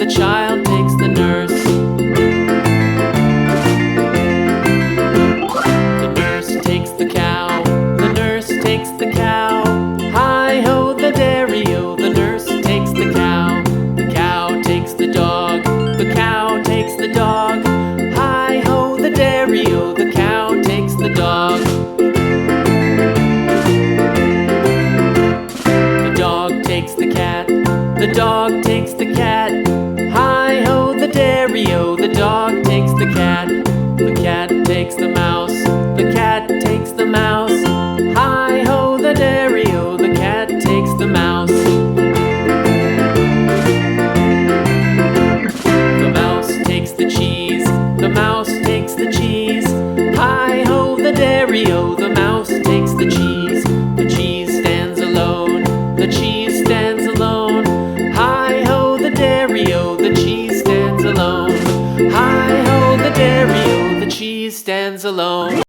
child takes the nurse. The nurse takes the cow. The nurse takes the cow. Hi-ho, the dairy-o, the nurse takes the cow. The cow takes the dog. The cow takes the dog. Hi-ho, the dairy-o, the cow takes the dog. The dog takes the cat. The dog takes the cat. Hi-ho, the dairy-o, the dog takes the cat. The cat takes the mouse. The cat takes the mouse. Hi-ho, the dairy-o, the cat takes the mouse. The mouse takes the cheese. The mouse takes the cheese. Hi-ho, the dairy-o, the mouse takes the cheese. The cheese stands alone. The cheese stands alone. Hi-ho, the dairy-o, the cheese stands alone. Hi-ho, the dairy-o, the cheese stands alone.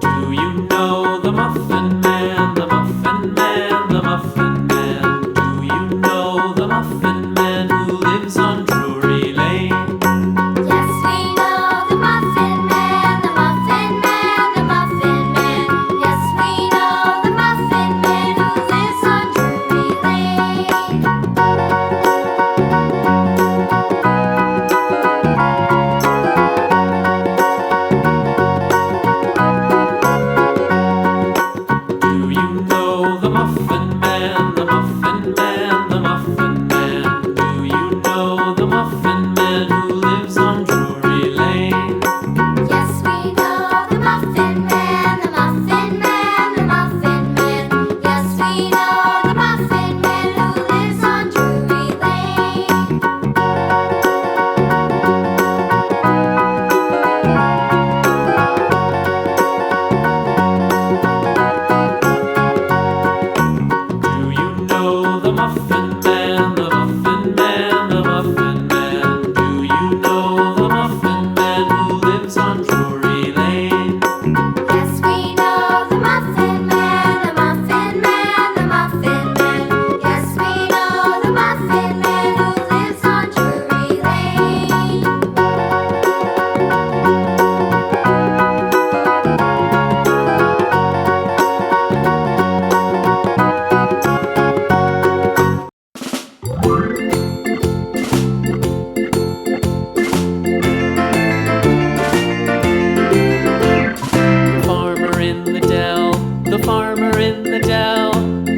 Do you know the Muffin Man, the Muffin Man, the Muffin Man? Do you know the Muffin Man who lives on Drury Lane? Yes, we know the Muffin Man, the Muffin Man, the Muffin Man. Yes, we know the Muffin Man who lives on Drury Lane. Do you know the Muffin Man, the Muffin Man, the Muffin Man? Do you know the Muffin Man who lives on Drury Lane? Yes, we know the Muffin Man, the Muffin Man, the Muffin Man. Yes, we know the Muffin Man who lives on Drury Lane. Do you know the Muffin Man, the Muffin Man, the Muffin Man? Do you know the Muffin Man who lives on Drury Lane? Yes, we know the Muffin Man, the Muffin Man, the Muffin Man. Yes, we know the Muffin Man who lives on Drury Lane. The farmer in the dell, the farmer in the dell.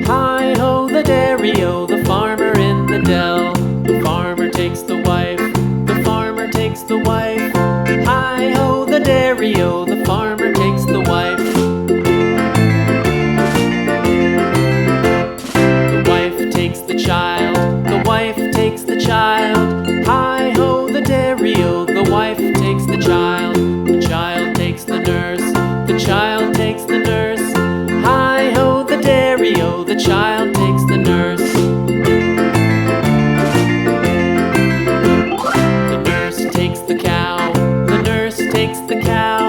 Hi-ho, the dairy-o, the farmer in the dell. The farmer takes the wife, the farmer takes the wife. Hi-ho, the dairy-o, the farmer takes the wife. The wife takes the child, the wife takes the child. Hi-ho, the dairy-o, the wife takes the child. The child takes the nurse, the child takes the nurse. Hi-ho, the dairy-o, the child takes the nurse. The nurse takes the cow, the nurse takes the cow.